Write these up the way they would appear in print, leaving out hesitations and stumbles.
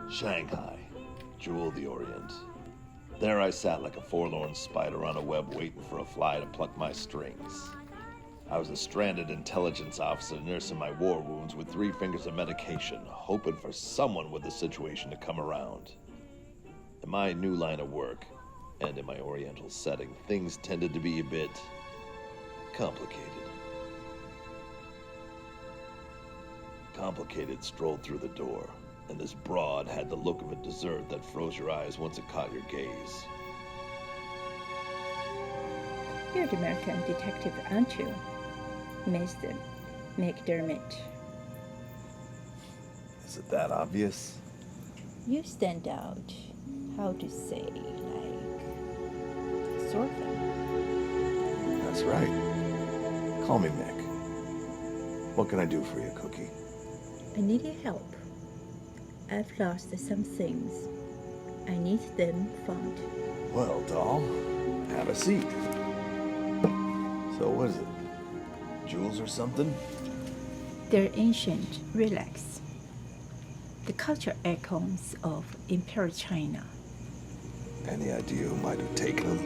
Shanghai, jewel of the Orient. There I sat like a forlorn spider on a web waiting for a fly to pluck my strings. I was a stranded intelligence officer nursing my war wounds with 3 fingers of medication, hoping for someone with the situation to come around. In my new line of work, and in my Oriental setting, things tended to be a bit complicated. Complicated strolled through the door, and this broad had the look of a dessert that froze your eyes once it caught your gaze. You're the American detective, aren't you, Mr. McDermott? Is it that obvious? You stand out, how to say, like, sore thumb. That's right. Call me Mick. What can I do for you, Cookie? I need your help. I've lost some things. I need them found. Well, doll, have a seat. So what is it? Jewels or something? They're ancient relics, the cultural icons of Imperial China. Any idea who might have taken them?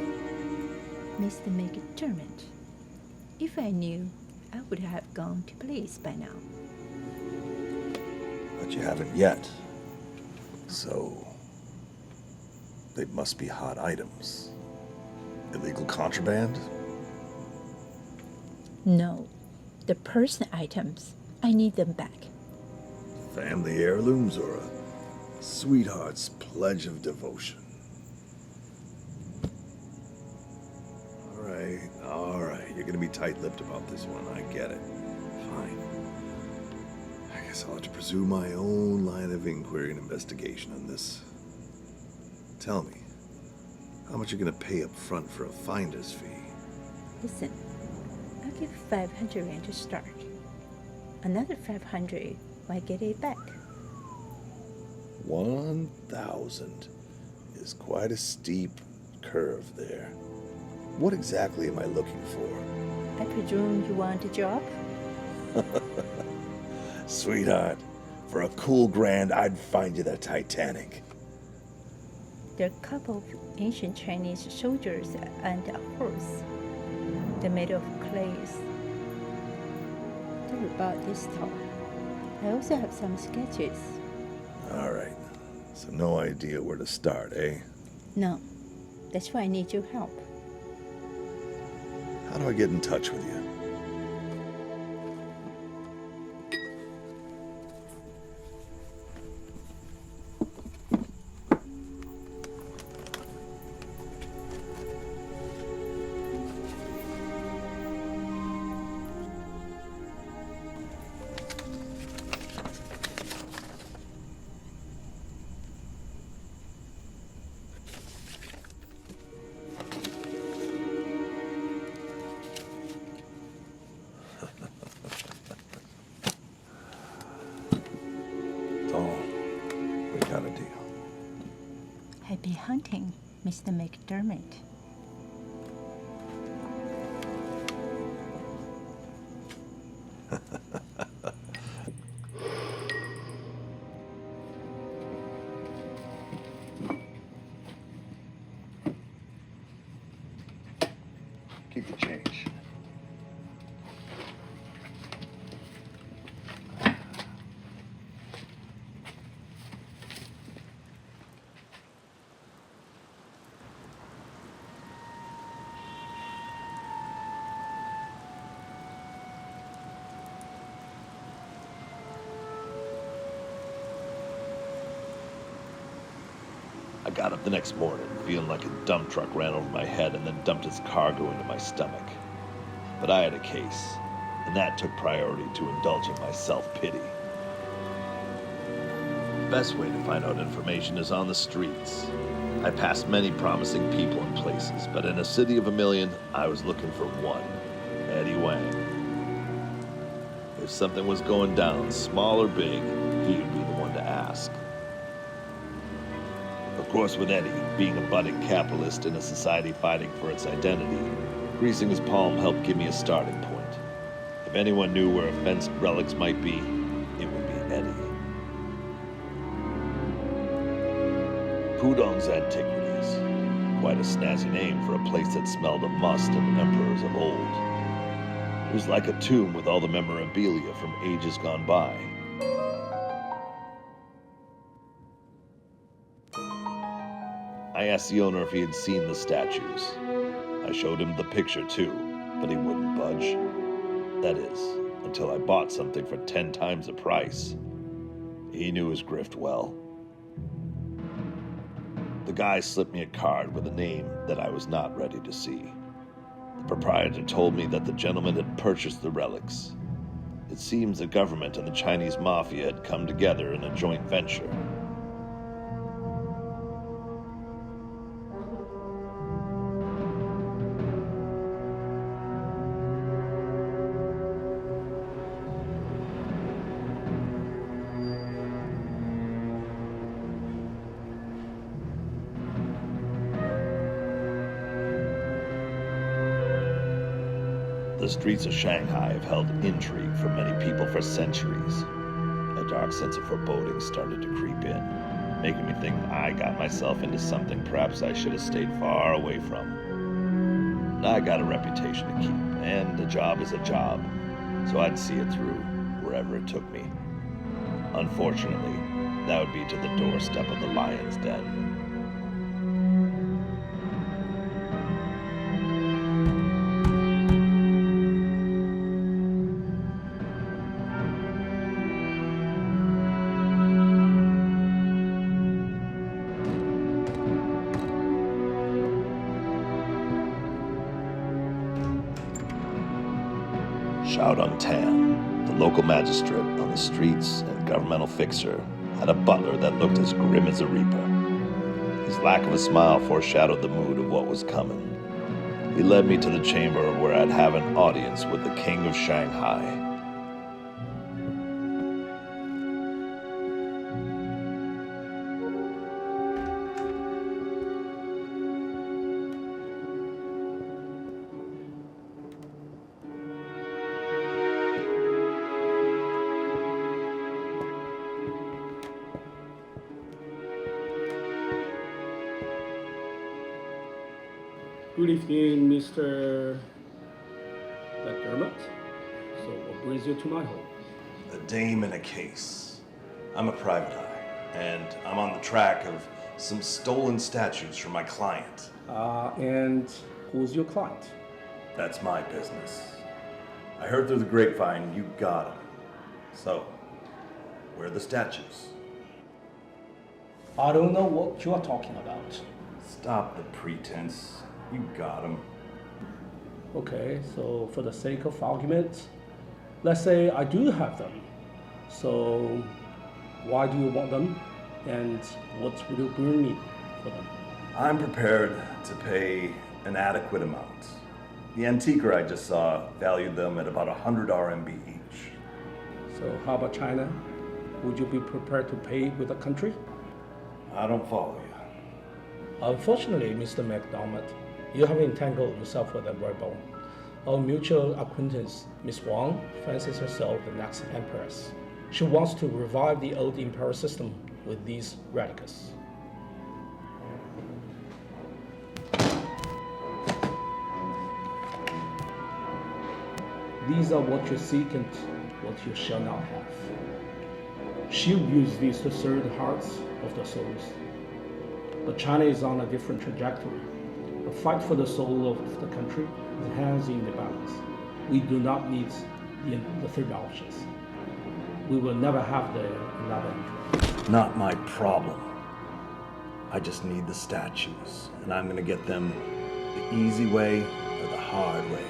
Mr. McDermott, if I knew, I would have gone to police by now. But you haven't yet. So, they must be hot items. Illegal contraband? No, the person items. I need them back. Family heirlooms or a sweetheart's pledge of devotion? All right. You're gonna be tight-lipped about this one. I get it. Fine. I guess I'll have to pursue my own line of inquiry and investigation on this. Tell me, how much are you gonna pay up front for a finder's fee? Listen, I'll give 500 Rand to start. Another 500 when I get it back. 1,000 is quite a steep curve there. What exactly am I looking for? I presume you want a job? Sweetheart, for a cool grand, I'd find you the Titanic. There are a couple of ancient Chinese soldiers and a horse. They're made of clays. They're about this tall. I also have some sketches. All right. So no idea where to start, eh? No, that's why I need your help. How do I get in touch with you? We got a deal. Happy hunting, Mr. McDermott. Keep the change. I got up the next morning, feeling like a dump truck ran over my head and then dumped its cargo into my stomach. But I had a case, and that took priority to indulge in my self-pity. The best way to find out information is on the streets. I passed many promising people and places, but in a city of 1 million, I was looking for one, Eddie Wang. If something was going down, small or big, he would be the one to ask. Of course, with Eddie, being a budding capitalist in a society fighting for its identity, greasing his palm helped give me a starting point. If anyone knew where fenced relics might be, it would be Eddie. Pudong's Antiquities. Quite a snazzy name for a place that smelled of must and emperors of old. It was like a tomb with all the memorabilia from ages gone by. I asked the owner if he had seen the statues. I showed him the picture too, but he wouldn't budge. That is, until I bought something for 10 times the price. He knew his grift well. The guy slipped me a card with a name that I was not ready to see. The proprietor told me that the gentleman had purchased the relics. It seems the government and the Chinese mafia had come together in a joint venture. The streets of Shanghai have held intrigue for many people for centuries. A dark sense of foreboding started to creep in, making me think I got myself into something perhaps I should have stayed far away from. I got a reputation to keep, and a job is a job, so I'd see it through wherever it took me. Unfortunately, that would be to the doorstep of the lion's den. Xiaodong Tan, the local magistrate on the streets and governmental fixer, had a butler that looked as grim as a reaper. His lack of a smile foreshadowed the mood of what was coming. He led me to the chamber where I'd have an audience with the king of Shanghai. Good evening, Mr. McDermott. So, what brings you to my home? A dame in a case. I'm a private eye, and I'm on the track of some stolen statues from my client. And who's your client? That's my business. I heard through the grapevine you got them. So, where are the statues? I don't know what you are talking about. Stop the pretense. You got them. Okay, so for the sake of argument, let's say I do have them. So, why do you want them? And what will you bring me for them? I'm prepared to pay an adequate amount. The antiquer I just saw valued them at about 100 RMB each. So, how about China? Would you be prepared to pay with a country? I don't follow you. Unfortunately, Mr. McDermott, you have entangled yourself with a rebel. Our mutual acquaintance, Miss Wang, fancies herself the next empress. She wants to revive the old imperial system with these radicals. These are what you seek and what you shall not have. She'll use these to serve the hearts of the souls. But China is on a different trajectory. The fight for the soul of the country hangs in the balance. We do not need the third options. We will never have the another entry. Not my problem. I just need the statues, and I'm gonna get them the easy way or the hard way.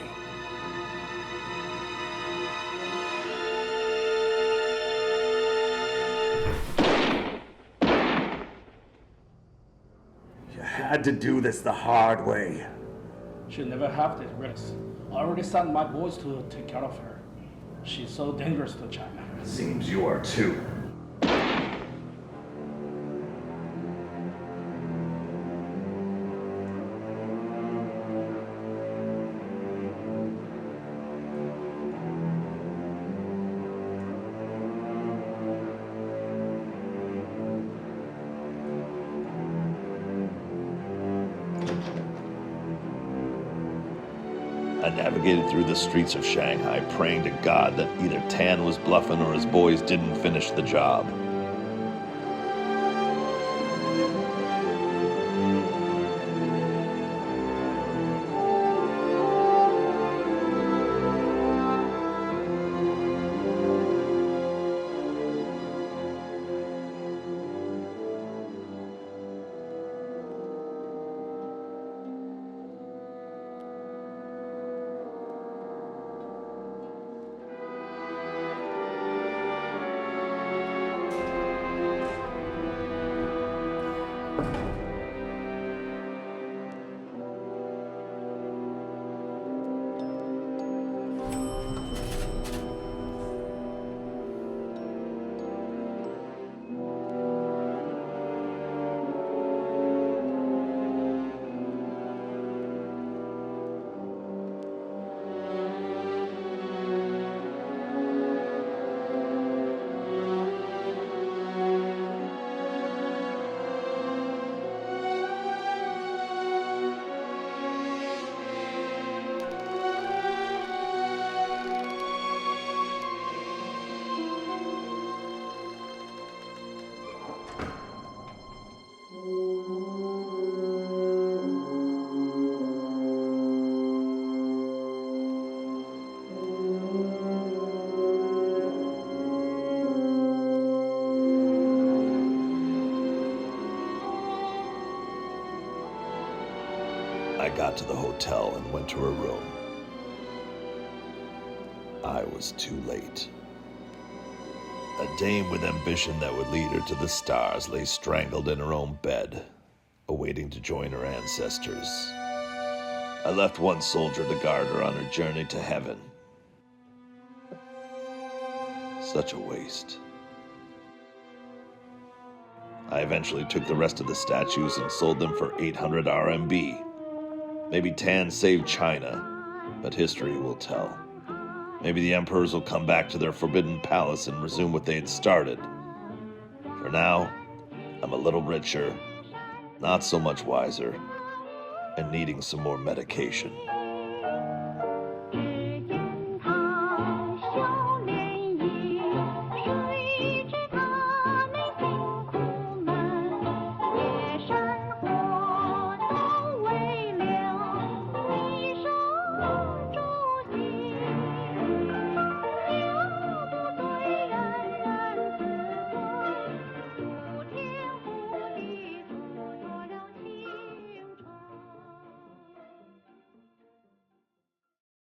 You had to do this the hard way. She'll never have this risk. I already sent my boys to take care of her. She's so dangerous to China. Seems you are too. I navigated through the streets of Shanghai, praying to God that either Tan was bluffing or his boys didn't finish the job. I got to the hotel and went to her room. I was too late. A dame with ambition that would lead her to the stars lay strangled in her own bed, awaiting to join her ancestors. I left one soldier to guard her on her journey to heaven. Such a waste. I eventually took the rest of the statues and sold them for 800 RMB. Maybe Tan saved China, but history will tell. Maybe the emperors will come back to their forbidden palace and resume what they had started. For now, I'm a little richer, not so much wiser, and needing some more medication.